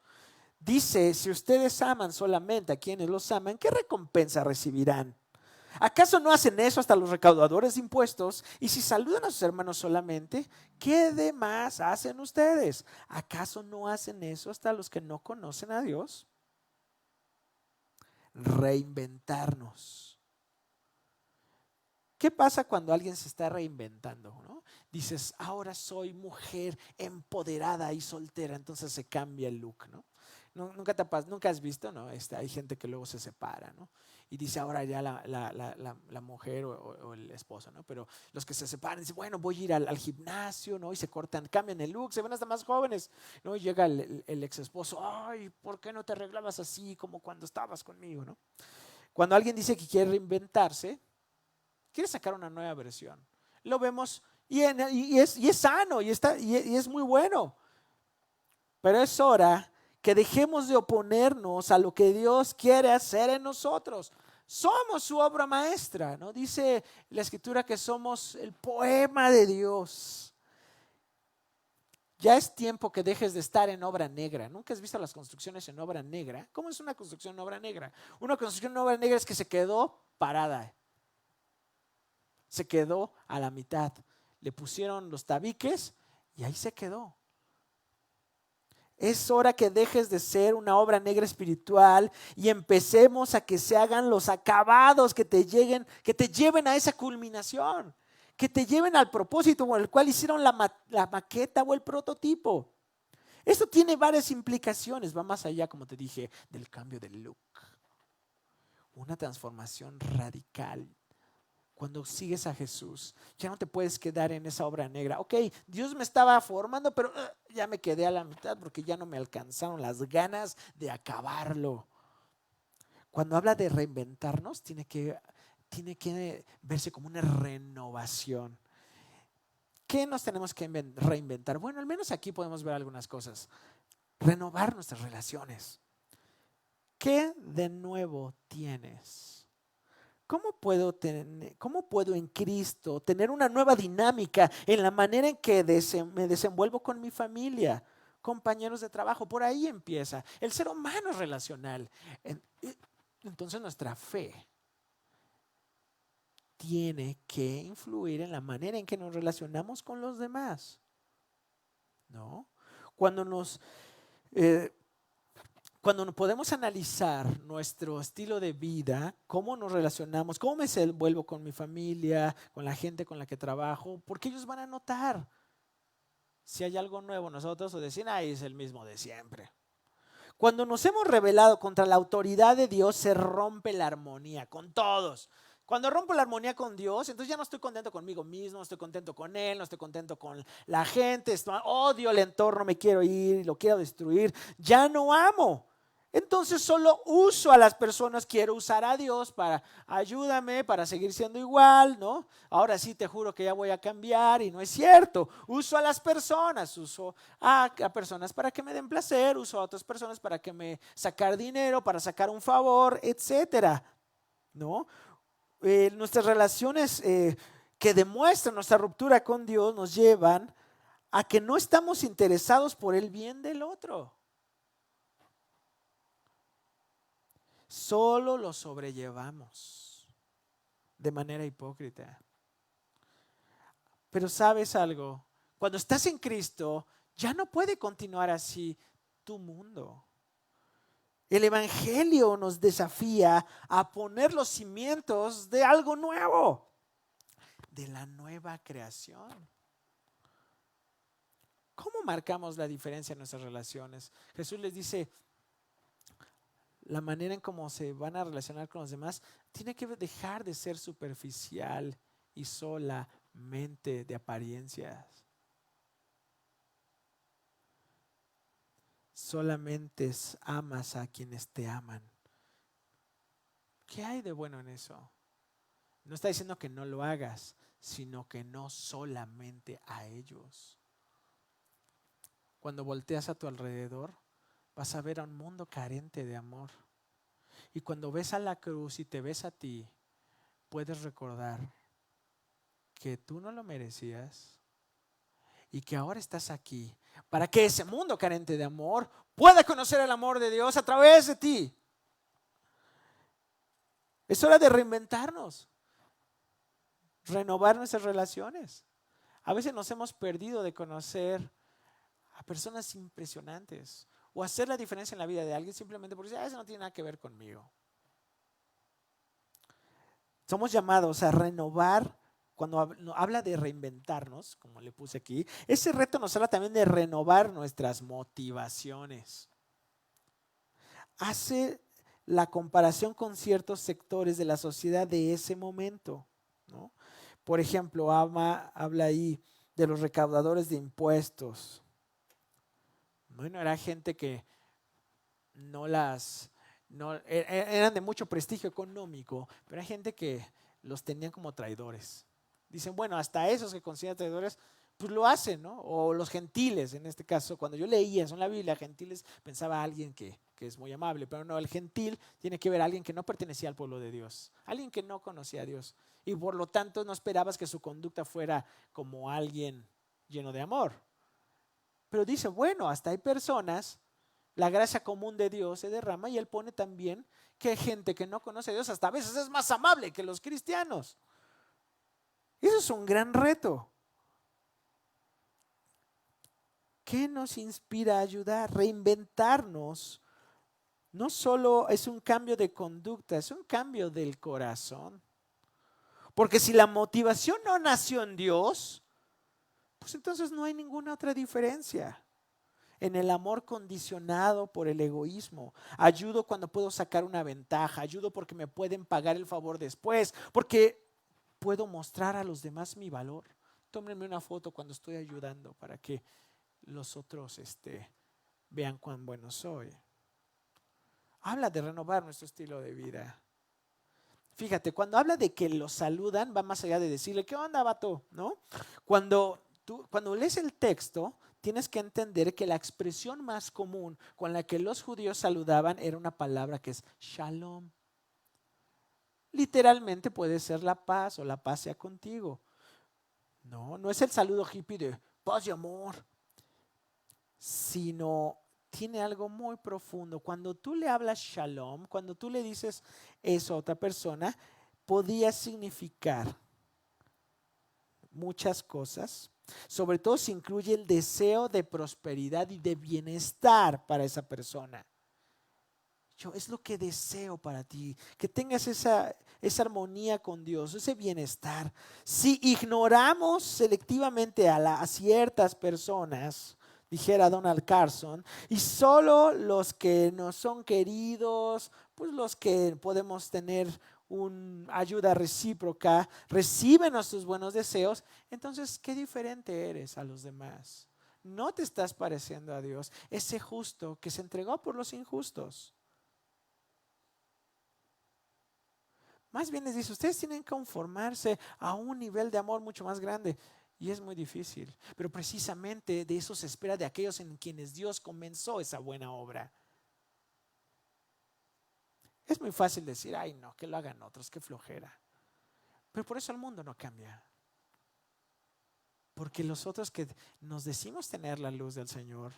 Dice, si ustedes aman solamente a quienes los aman, ¿qué recompensa recibirán? ¿Acaso no hacen eso hasta los recaudadores de impuestos? Y si saludan a sus hermanos solamente, ¿qué de más hacen ustedes? ¿Acaso no hacen eso hasta los que no conocen a Dios? Reinventarnos. ¿Qué pasa cuando alguien se está reinventando, ¿no? Dices, ahora soy mujer empoderada y soltera, entonces se cambia el look, ¿no? Nunca has visto, ¿no? Hay gente que luego se separa, ¿no? Y dice ahora ya la mujer o el esposo, ¿no? Pero los que se separan dicen, bueno, voy a ir al gimnasio, ¿no? Y se cortan, cambian el look, se ven hasta más jóvenes, ¿no? Y llega el ex esposo, ay, ¿por qué no te arreglabas así como cuando estabas conmigo, ¿no? Cuando alguien dice que quiere reinventarse, quiere sacar una nueva versión. Lo vemos y es sano y es muy bueno. Pero es hora que dejemos de oponernos a lo que Dios quiere hacer en nosotros. Somos su obra maestra, ¿no? Dice la Escritura que somos el poema de Dios. Ya es tiempo que dejes de estar en obra negra. ¿Nunca has visto las construcciones en obra negra? ¿Cómo es una construcción en obra negra? Una construcción en obra negra es que se quedó parada. Se quedó a la mitad. Le pusieron los tabiques y ahí se quedó. Es hora que dejes de ser una obra negra espiritual y empecemos a que se hagan los acabados que te lleven a esa culminación, que te lleven al propósito por el cual hicieron la maqueta o el prototipo. Esto tiene varias implicaciones, va más allá, como te dije, del cambio de look. Una transformación radical. Cuando sigues a Jesús, ya no te puedes quedar en esa obra negra. Ok, Dios me estaba formando, pero ya me quedé a la mitad porque ya no me alcanzaron las ganas de acabarlo. Cuando habla de reinventarnos, tiene que verse como una renovación. ¿Qué nos tenemos que reinventar? Bueno, al menos aquí podemos ver algunas cosas. Renovar nuestras relaciones. ¿Qué de nuevo tienes? ¿Cómo puedo en Cristo tener una nueva dinámica en la manera en que me desenvuelvo con mi familia, compañeros de trabajo? Por ahí empieza. El ser humano es relacional. Entonces nuestra fe tiene que influir en la manera en que nos relacionamos con los demás, ¿no? Cuando podemos analizar nuestro estilo de vida, cómo nos relacionamos, cómo me desenvuelvo con mi familia, con la gente con la que trabajo, porque ellos van a notar si hay algo nuevo nosotros o decir, ay, es el mismo de siempre. Cuando nos hemos rebelado contra la autoridad de Dios, se rompe la armonía con todos. Cuando rompo la armonía con Dios, entonces ya no estoy contento conmigo mismo, no estoy contento con Él, no estoy contento con la gente, odio el entorno, me quiero ir, lo quiero destruir, ya no amo. Entonces solo uso a las personas, quiero usar a Dios para ayúdame, para seguir siendo igual, ¿no? Ahora sí te juro que ya voy a cambiar y no es cierto. Uso a las personas, uso a personas para que me den placer, uso a otras personas para que me sacar dinero, para sacar un favor, etcétera, ¿no? Nuestras relaciones que demuestran nuestra ruptura con Dios nos llevan a que no estamos interesados por el bien del otro. Solo lo sobrellevamos de manera hipócrita. Pero ¿sabes algo? Cuando estás en Cristo, ya no puede continuar así tu mundo. El Evangelio nos desafía a poner los cimientos de algo nuevo, de la nueva creación. ¿Cómo marcamos la diferencia en nuestras relaciones? Jesús les dice, la manera en cómo se van a relacionar con los demás tiene que dejar de ser superficial y solamente de apariencias. Solamente amas a quienes te aman. ¿Qué hay de bueno en eso? No está diciendo que no lo hagas, sino que no solamente a ellos. Cuando volteas a tu alrededor, vas a ver a un mundo carente de amor. Y cuando ves a la cruz y te ves a ti, puedes recordar que tú no lo merecías y que ahora estás aquí para que ese mundo carente de amor pueda conocer el amor de Dios a través de ti. Es hora de reinventarnos, renovar nuestras relaciones. A veces nos hemos perdido de conocer a personas impresionantes o hacer la diferencia en la vida de alguien simplemente porque eso no tiene nada que ver conmigo. Somos llamados a renovar. Cuando habla de reinventarnos, como le puse aquí, ese reto nos habla también de renovar nuestras motivaciones. Hace la comparación con ciertos sectores de la sociedad de ese momento, ¿no? Por ejemplo, habla ahí de los recaudadores de impuestos. Bueno, era gente que eran de mucho prestigio económico, pero hay gente que los tenían como traidores. Dicen, bueno, hasta esos que consideran traidores, pues lo hacen, ¿no? O los gentiles, en este caso, cuando yo leía eso en la Biblia, gentiles, pensaba alguien que es muy amable, pero no, el gentil tiene que ver a alguien que no pertenecía al pueblo de Dios, alguien que no conocía a Dios, y por lo tanto no esperabas que su conducta fuera como alguien lleno de amor. Pero dice, bueno, hasta hay personas, la gracia común de Dios se derrama y Él pone también que hay gente que no conoce a Dios, hasta a veces es más amable que los cristianos. Eso es un gran reto. ¿Qué nos inspira a ayudar? Reinventarnos. No solo es un cambio de conducta, es un cambio del corazón. Porque si la motivación no nació en Dios, pues entonces no hay ninguna otra diferencia. En el amor condicionado por el egoísmo. Ayudo cuando puedo sacar una ventaja. Ayudo porque me pueden pagar el favor después. Porque puedo mostrar a los demás mi valor. Tómenme una foto cuando estoy ayudando para que los otros vean cuán bueno soy. Habla de renovar nuestro estilo de vida. Fíjate, cuando habla de que los saludan, va más allá de decirle, ¿qué onda, vato? ¿No? Cuando lees el texto, tienes que entender que la expresión más común con la que los judíos saludaban era una palabra que es shalom. Literalmente puede ser la paz o la paz sea contigo. No es el saludo hippie de paz y amor, sino tiene algo muy profundo. Cuando tú le hablas shalom, cuando tú le dices eso a otra persona, podía significar muchas cosas. Sobre todo si incluye el deseo de prosperidad y de bienestar para esa persona. Es lo que deseo para ti, que tengas esa armonía con Dios, ese bienestar. Si ignoramos selectivamente a ciertas personas, dijera Donald Carson, y solo los que nos son queridos, pues los que podemos tener una ayuda recíproca, reciben nuestros buenos deseos, entonces, ¿qué diferente eres a los demás? No te estás pareciendo a Dios, ese justo que se entregó por los injustos. Más bien les dice, ustedes tienen que conformarse a un nivel de amor mucho más grande. Y es muy difícil. Pero precisamente de eso se espera de aquellos en quienes Dios comenzó esa buena obra. Es muy fácil decir, ay no, que lo hagan otros, qué flojera. Pero por eso el mundo no cambia. Porque los otros que nos decimos tener la luz del Señor,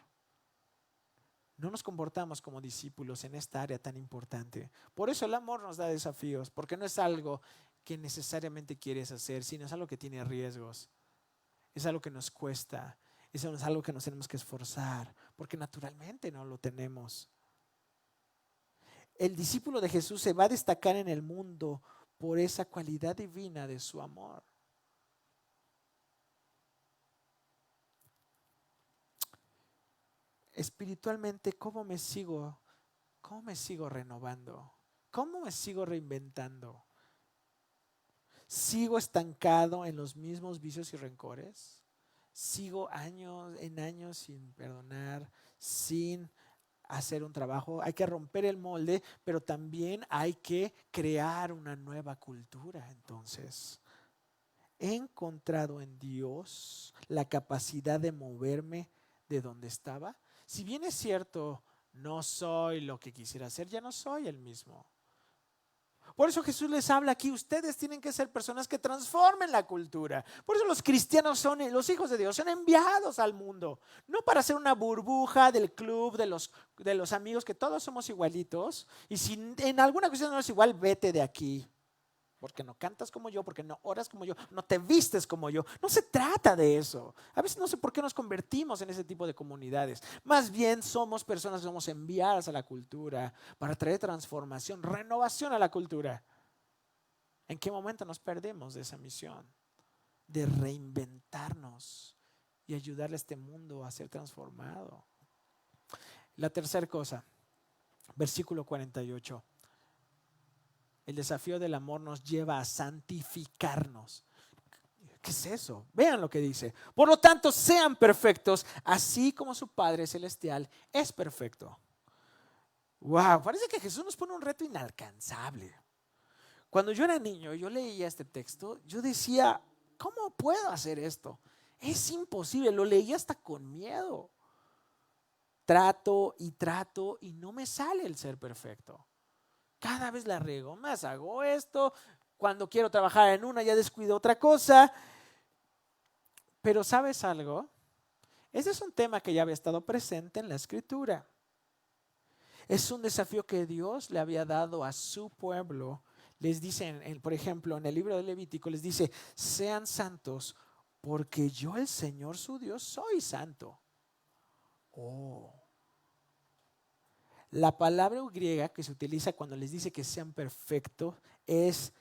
no nos comportamos como discípulos en esta área tan importante. Por eso el amor nos da desafíos, porque no es algo que necesariamente quieres hacer, sino es algo que tiene riesgos. Es algo que nos cuesta, eso es algo que nos tenemos que esforzar, porque naturalmente no lo tenemos. El discípulo de Jesús se va a destacar en el mundo por esa cualidad divina de su amor. Espiritualmente, ¿cómo me sigo renovando? ¿Cómo me sigo reinventando? ¿Sigo estancado en los mismos vicios y rencores? ¿Sigo años sin perdonar, sin hacer un trabajo? Hay que romper el molde, pero también hay que crear una nueva cultura. Entonces, he encontrado en Dios la capacidad de moverme de donde estaba. Si bien es cierto, no soy lo que quisiera ser, ya no soy el mismo. Por eso Jesús les habla aquí, ustedes tienen que ser personas que transformen la cultura. Por eso los cristianos son, los hijos de Dios, son enviados al mundo, no para ser una burbuja del club, de los amigos, que todos somos igualitos, y si en alguna cuestión no es igual, vete de aquí. Porque no cantas como yo, porque no oras como yo, no te vistes como yo. No se trata de eso. A veces no sé por qué nos convertimos en ese tipo de comunidades. Más bien somos personas que somos enviadas a la cultura para traer transformación, renovación a la cultura. ¿En qué momento nos perdemos de esa misión? De reinventarnos y ayudarle a este mundo a ser transformado. La tercera cosa, versículo 48. El desafío del amor nos lleva a santificarnos. ¿Qué es eso? Vean lo que dice. Por lo tanto, sean perfectos, así como su Padre Celestial es perfecto. Wow, parece que Jesús nos pone un reto inalcanzable. Cuando yo era niño, yo leía este texto, yo decía, ¿cómo puedo hacer esto? Es imposible, lo leía hasta con miedo. Trato y no me sale el ser perfecto. Cada vez la riego más, hago esto, cuando quiero trabajar en una ya descuido otra cosa. Pero ¿sabes algo? Ese es un tema que ya había estado presente en la Escritura. Es un desafío que Dios le había dado a su pueblo. Les dice, por ejemplo, en el libro de Levítico, les dice, sean santos porque yo el Señor su Dios soy santo. Oh. La palabra griega que se utiliza cuando les dice que sean perfectos es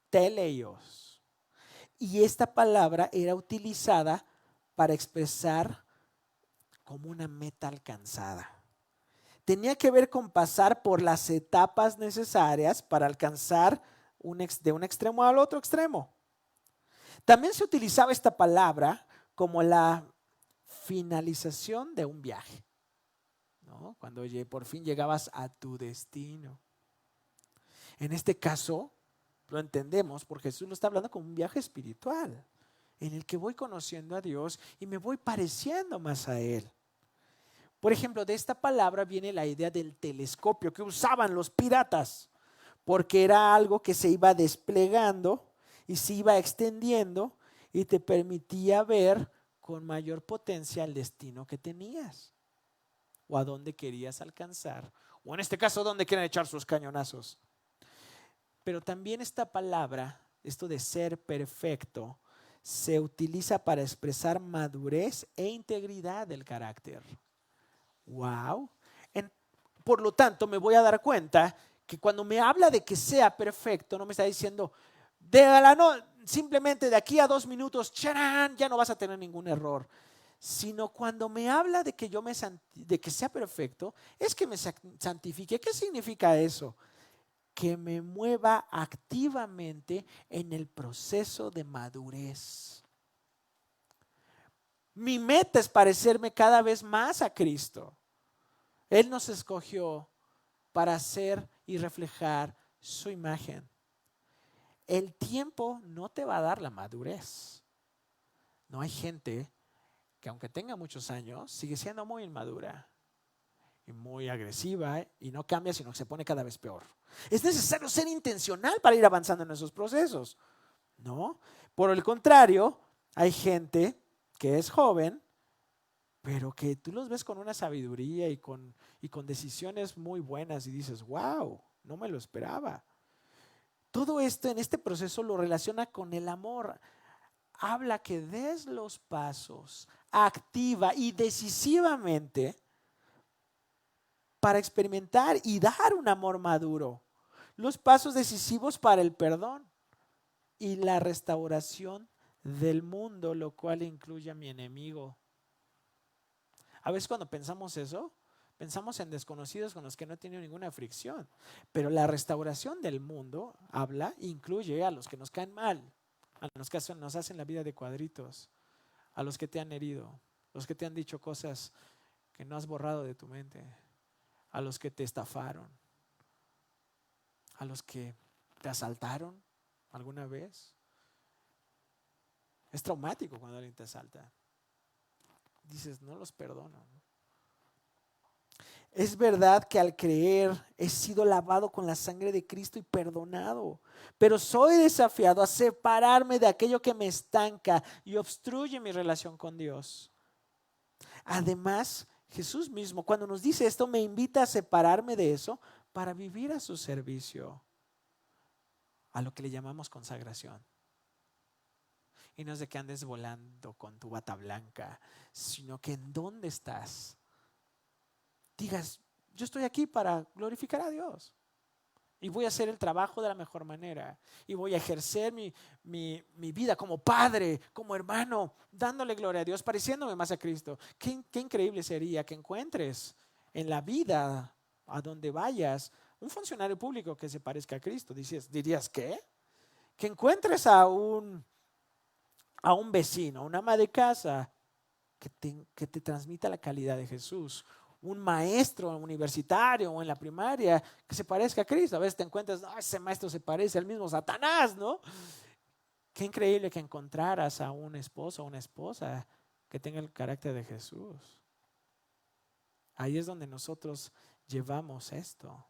teleios. Y esta palabra era utilizada para expresar como una meta alcanzada. Tenía que ver con pasar por las etapas necesarias para alcanzar de un extremo al otro extremo. También se utilizaba esta palabra como la finalización de un viaje, ¿no? Cuando por fin llegabas a tu destino. En este caso, lo entendemos porque Jesús lo está hablando como un viaje espiritual, en el que voy conociendo a Dios y me voy pareciendo más a Él. Por ejemplo, de esta palabra viene la idea del telescopio que usaban los piratas, porque era algo que se iba desplegando y se iba extendiendo y te permitía ver con mayor potencia el destino que tenías o a dónde querías alcanzar, o en este caso, dónde quieren echar sus cañonazos. Pero también esta palabra, esto de ser perfecto, se utiliza para expresar madurez e integridad del carácter. Wow. Por lo tanto, me voy a dar cuenta que cuando me habla de que sea perfecto, no me está diciendo, simplemente de aquí a 2 minutos, ¡charán!, ya no vas a tener ningún error. Sino cuando me habla de que de que sea perfecto, es que me santifique. ¿Qué significa eso? Que me mueva activamente en el proceso de madurez. Mi meta es parecerme cada vez más a Cristo. Él nos escogió para hacer y reflejar su imagen. El tiempo no te va a dar la madurez. No hay gente que aunque tenga muchos años, sigue siendo muy inmadura y muy agresiva y no cambia, sino que se pone cada vez peor. Es necesario ser intencional para ir avanzando en esos procesos, ¿no? Por el contrario, hay gente que es joven, pero que tú los ves con una sabiduría y con decisiones muy buenas y dices, wow, no me lo esperaba. Todo esto en este proceso lo relaciona con el amor. Habla que des los pasos activa y decisivamente para experimentar y dar un amor maduro. Los pasos decisivos para el perdón y la restauración del mundo, lo cual incluye a mi enemigo. A veces cuando pensamos eso, pensamos en desconocidos con los que no he tenido ninguna fricción. Pero la restauración del mundo incluye a los que nos caen mal, a los que nos hacen la vida de cuadritos, a los que te han herido, los que te han dicho cosas que no has borrado de tu mente, a los que te estafaron, a los que te asaltaron alguna vez. Es traumático cuando alguien te asalta. Dices, no los perdono. Es verdad que al creer he sido lavado con la sangre de Cristo y perdonado, pero soy desafiado a separarme de aquello que me estanca y obstruye mi relación con Dios. Además, Jesús mismo, cuando nos dice esto, me invita a separarme de eso para vivir a su servicio, a lo que le llamamos consagración. Y no es de que andes volando con tu bata blanca, sino que en dónde estás. Digas, yo estoy aquí para glorificar a Dios. Y voy a hacer el trabajo de la mejor manera. Y voy a ejercer mi vida como padre, como hermano, dándole gloria a Dios, pareciéndome más a Cristo. Qué increíble sería que encuentres en la vida, a donde vayas, un funcionario público que se parezca a Cristo. Dirías, ¿qué? Que encuentres a un vecino, a una ama de casa que te transmita la calidad de Jesús. Un maestro universitario o en la primaria que se parezca a Cristo. A veces te encuentras, ese maestro se parece al mismo Satanás, ¿no? Qué increíble que encontraras a un esposo o una esposa que tenga el carácter de Jesús. Ahí es donde nosotros llevamos esto.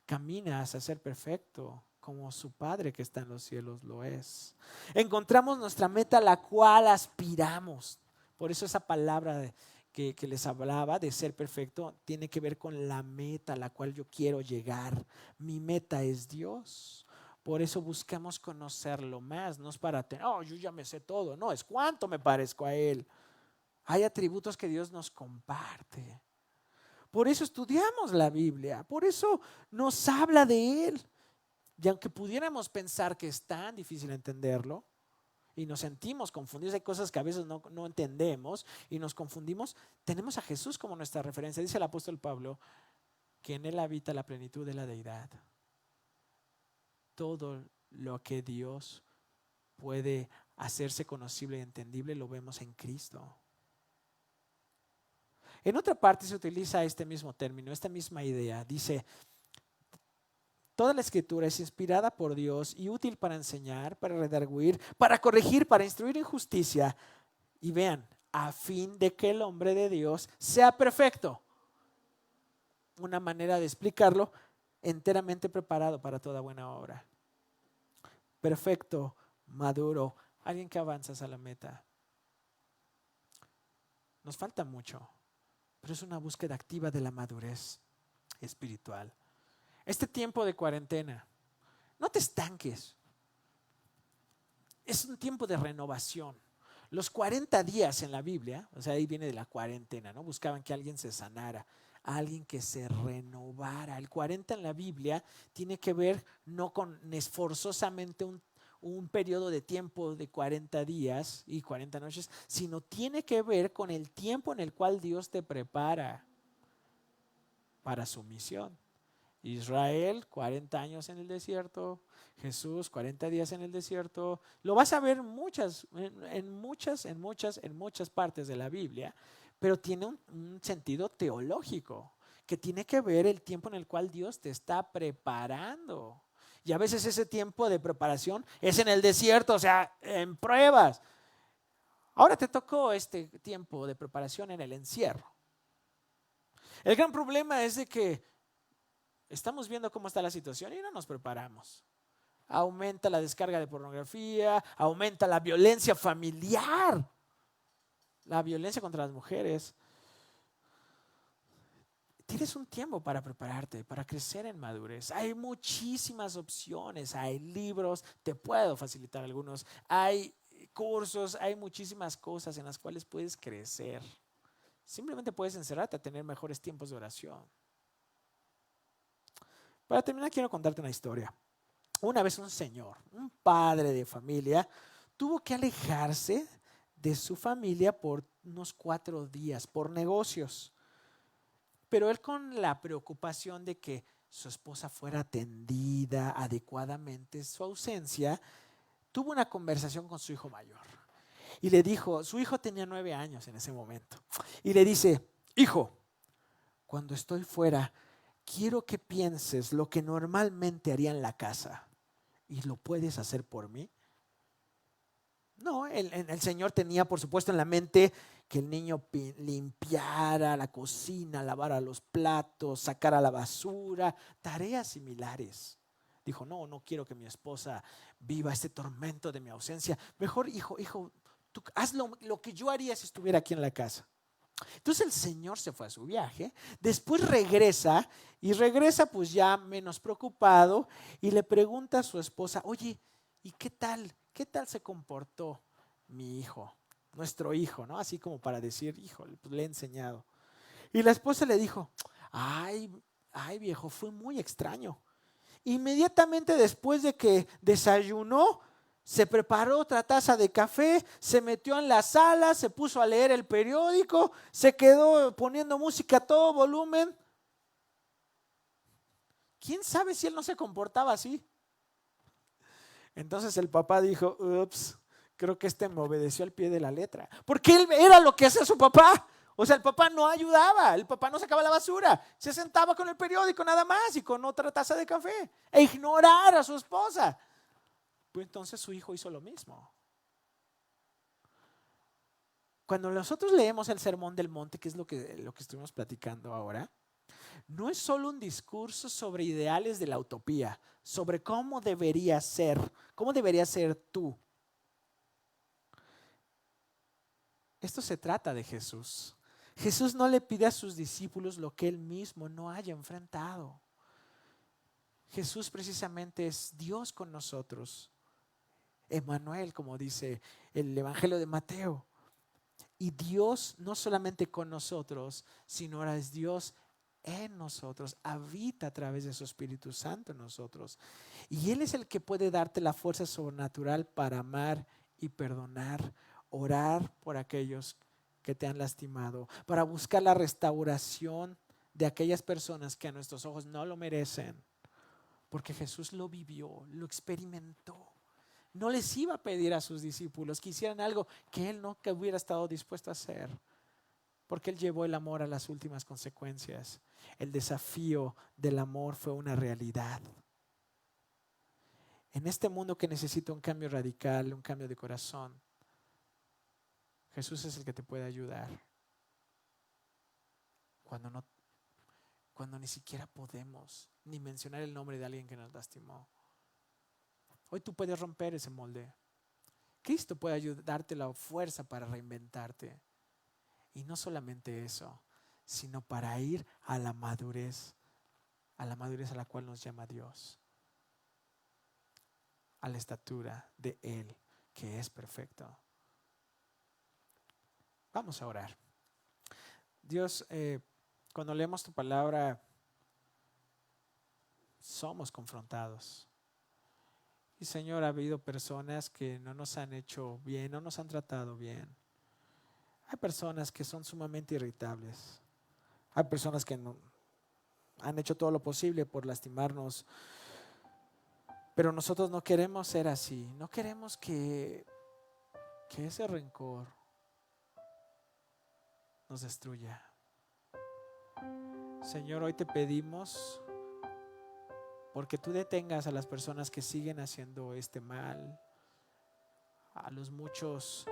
Caminas a ser perfecto como su Padre que está en los cielos lo es. Encontramos nuestra meta a la cual aspiramos. Por eso esa palabra que les hablaba de ser perfecto tiene que ver con la meta a la cual yo quiero llegar. Mi meta es Dios. Por eso buscamos conocerlo más. No es para tener, yo ya me sé todo. No, es cuánto me parezco a Él. Hay atributos que Dios nos comparte. Por eso estudiamos la Biblia. Por eso nos habla de Él. Y aunque pudiéramos pensar que es tan difícil entenderlo y nos sentimos confundidos, hay cosas que a veces no entendemos y nos confundimos, tenemos a Jesús como nuestra referencia. Dice el apóstol Pablo que en Él habita la plenitud de la deidad. Todo lo que Dios puede hacerse conocible y entendible lo vemos en Cristo. En otra parte se utiliza este mismo término, esta misma idea. Dice, toda la escritura es inspirada por Dios y útil para enseñar, para redarguir, para corregir, para instruir en justicia. Y vean, a fin de que el hombre de Dios sea perfecto. Una manera de explicarlo, enteramente preparado para toda buena obra. Perfecto, maduro, alguien que avanza hacia la meta. Nos falta mucho, pero es una búsqueda activa de la madurez espiritual. Este tiempo de cuarentena, no te estanques. Es un tiempo de renovación. Los 40 días en la Biblia, o sea, ahí viene de la cuarentena, ¿no? Buscaban que alguien se sanara, alguien que se renovara. El 40 en la Biblia tiene que ver no con esforzosamente un periodo de tiempo de 40 días y 40 noches, sino tiene que ver con el tiempo en el cual Dios te prepara para su misión. Israel, 40 años en el desierto, Jesús, 40 días en el desierto. Lo vas a ver en muchas partes de la Biblia, pero tiene un sentido teológico que tiene que ver el tiempo en el cual Dios te está preparando. Y a veces ese tiempo de preparación es en el desierto, o sea, en pruebas. Ahora te tocó este tiempo de preparación en el encierro. El gran problema es de que estamos viendo cómo está la situación y no nos preparamos. Aumenta la descarga de pornografía, aumenta la violencia familiar, la violencia contra las mujeres. Tienes un tiempo para prepararte, para crecer en madurez. Hay muchísimas opciones, hay libros, te puedo facilitar algunos, hay cursos, hay muchísimas cosas en las cuales puedes crecer. Simplemente puedes encerrarte a tener mejores tiempos de oración. Para terminar, quiero contarte una historia. Una vez un señor, un padre de familia, tuvo que alejarse de su familia por unos 4 días, por negocios. Pero él, con la preocupación de que su esposa fuera atendida adecuadamente su ausencia, tuvo una conversación con su hijo mayor. Y le dijo, su hijo tenía 9 años en ese momento, y le dice, hijo, cuando estoy fuera, quiero que pienses lo que normalmente haría en la casa. ¿Y lo puedes hacer por mí? No, el Señor tenía, por supuesto, en la mente que el niño limpiara la cocina, lavara los platos, sacara la basura, tareas similares. Dijo, no quiero que mi esposa viva este tormento de mi ausencia. Mejor, hijo, tú haz lo que yo haría si estuviera aquí en la casa. Entonces el Señor se fue a su viaje, después regresa y regresa pues ya menos preocupado y le pregunta a su esposa, oye, ¿y qué tal? ¿Qué tal se comportó mi hijo, nuestro hijo, ¿no? Así como para decir, híjole, pues le he enseñado. Y la esposa le dijo, ay viejo, fue muy extraño. Inmediatamente después de que desayunó, se preparó otra taza de café, se metió en la sala, se puso a leer el periódico, se quedó poniendo música a todo volumen. ¿Quién sabe si él no se comportaba así? Entonces el papá dijo, ups, creo que este me obedeció al pie de la letra. Porque él era lo que hacía su papá. O sea, el papá no ayudaba, el papá no sacaba la basura, se sentaba con el periódico nada más y con otra taza de café e ignorar a su esposa. Pues entonces su hijo hizo lo mismo. Cuando nosotros leemos el Sermón del Monte, que es lo que estuvimos platicando ahora, no es solo un discurso sobre ideales de la utopía, sobre cómo debería ser tú. Esto se trata de Jesús. Jesús no le pide a sus discípulos lo que él mismo no haya enfrentado. Jesús precisamente es Dios con nosotros. Emmanuel, como dice el Evangelio de Mateo. Y Dios no solamente con nosotros, sino ahora es Dios en nosotros, habita a través de su Espíritu Santo en nosotros. Y Él es el que puede darte la fuerza sobrenatural para amar y perdonar, orar por aquellos que te han lastimado, para buscar la restauración de aquellas personas que a nuestros ojos no lo merecen, porque Jesús lo vivió, lo experimentó. No les iba a pedir a sus discípulos que hicieran algo que Él no hubiera estado dispuesto a hacer, porque Él llevó el amor a las últimas consecuencias. El desafío del amor fue una realidad. En este mundo que necesita un cambio radical, un cambio de corazón, Jesús es el que te puede ayudar. Cuando ni siquiera podemos ni mencionar el nombre de alguien que nos lastimó. Hoy tú puedes romper ese molde. Cristo puede ayudarte la fuerza para reinventarte. Y no solamente eso, sino para ir a la madurez a la cual nos llama Dios, a la estatura de Él, que es perfecto. Vamos a orar. Dios, cuando leemos tu palabra, somos confrontados. Y Señor, ha habido personas que no nos han hecho bien, no nos han tratado bien. Hay personas que son sumamente irritables. Hay personas que han hecho todo lo posible por lastimarnos. Pero nosotros no queremos ser así. No queremos que ese rencor nos destruya. Señor, hoy te pedimos porque tú detengas a las personas que siguen haciendo este mal, a los muchos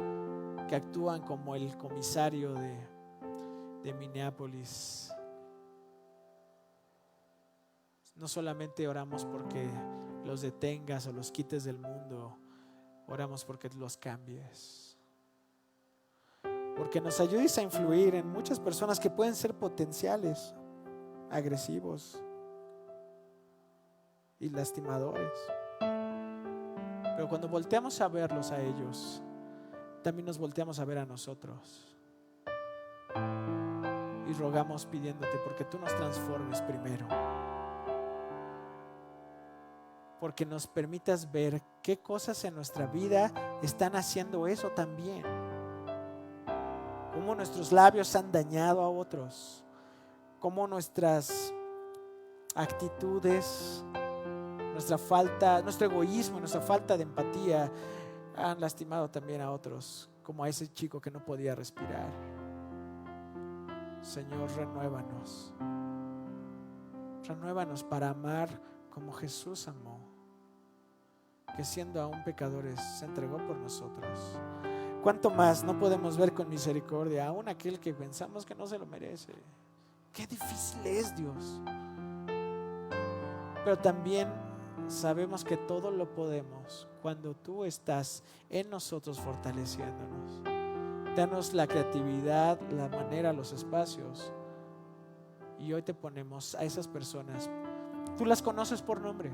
que actúan como el comisario de Minneapolis. No solamente oramos porque los detengas o los quites del mundo, oramos porque los cambies, porque nos ayudes a influir en muchas personas que pueden ser potenciales, agresivos y lastimadores. Pero cuando volteamos a verlos a ellos, también nos volteamos a ver a nosotros y rogamos pidiéndote porque tú nos transformes primero, porque nos permitas ver qué cosas en nuestra vida están haciendo eso también, cómo nuestros labios han dañado a otros, cómo nuestras actitudes, nuestro egoísmo, nuestra falta de empatía han lastimado también a otros, como a ese chico que no podía respirar. Señor, renuévanos para amar como Jesús amó. que siendo aún pecadores se entregó por nosotros. ¿Cuánto más no podemos ver con misericordia aún aquel que pensamos que no se lo merece? Qué difícil es Dios. Pero también sabemos que todo lo podemos cuando tú estás en nosotros fortaleciéndonos. Danos la creatividad, la manera, los espacios. Y hoy te ponemos a esas personas. Tú las conoces por nombre.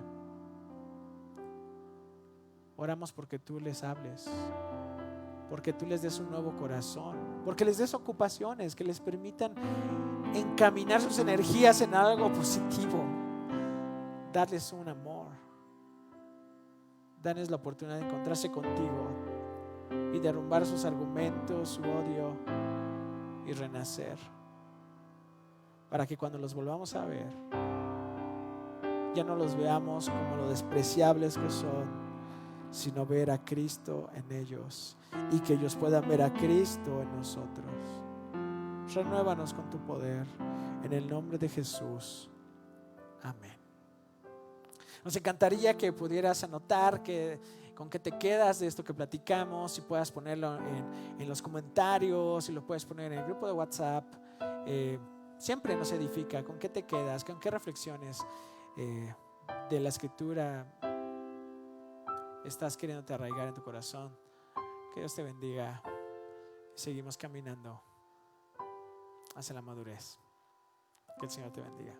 Oramos porque tú les hables, porque tú les des un nuevo corazón, porque les des ocupaciones que les permitan encaminar sus energías en algo positivo, darles un amor. Danos la oportunidad de encontrarse contigo y derrumbar sus argumentos, su odio y renacer, para que cuando los volvamos a ver ya no los veamos como lo despreciables que son, sino ver a Cristo en ellos y que ellos puedan ver a Cristo en nosotros. Renuévanos con tu poder en el nombre de Jesús. Amén. Nos encantaría que pudieras anotar con qué te quedas de esto que platicamos, si puedas ponerlo en los comentarios, si lo puedes poner en el grupo de WhatsApp. Siempre nos edifica. ¿Con qué te quedas? ¿Con qué reflexiones de la Escritura estás queriéndote arraigar en tu corazón? Que Dios te bendiga. Seguimos caminando hacia la madurez. Que el Señor te bendiga.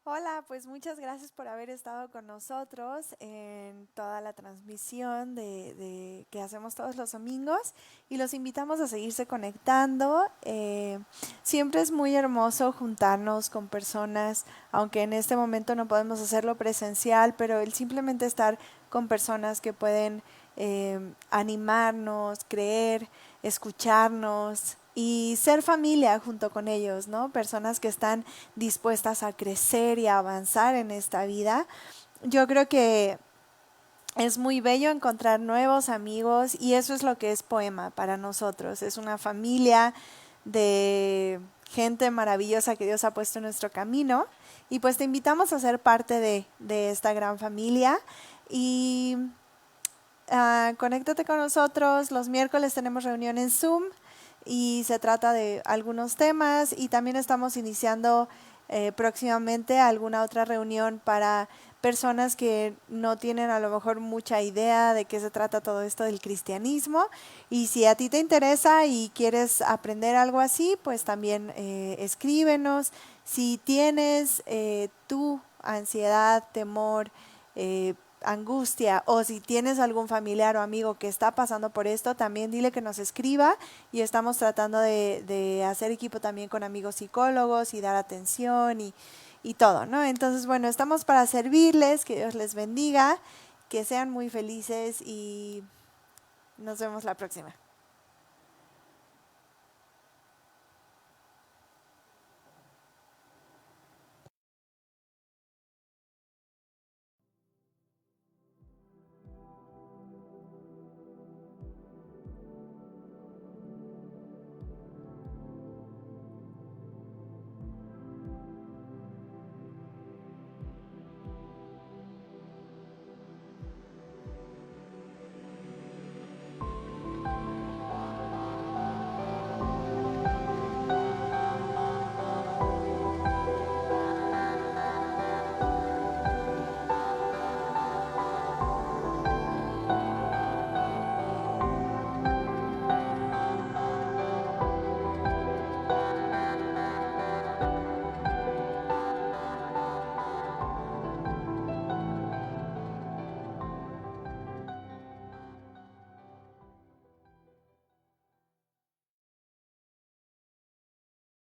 Hola, pues muchas gracias por haber estado con nosotros en toda la transmisión que hacemos todos los domingos y los invitamos a seguirse conectando. Siempre es muy hermoso juntarnos con personas, aunque en este momento no podemos hacerlo presencial, pero el simplemente estar con personas que pueden animarnos, creer, escucharnos y ser familia junto con ellos, ¿no? Personas que están dispuestas a crecer y a avanzar en esta vida. Yo creo que es muy bello encontrar nuevos amigos y eso es lo que es Poema para nosotros. Es una familia de gente maravillosa que Dios ha puesto en nuestro camino y pues te invitamos a ser parte de esta gran familia y conéctate con nosotros. Los miércoles tenemos reunión en Zoom y se trata de algunos temas y también estamos iniciando próximamente alguna otra reunión para personas que no tienen a lo mejor mucha idea de qué se trata todo esto del cristianismo, y si a ti te interesa y quieres aprender algo así, pues también escríbenos. Si tienes tu ansiedad, temor, angustia, o si tienes algún familiar o amigo que está pasando por esto, también dile que nos escriba y estamos tratando de hacer equipo también con amigos psicólogos y dar atención y todo, ¿no? Entonces, bueno, estamos para servirles, que Dios les bendiga, que sean muy felices y nos vemos la próxima.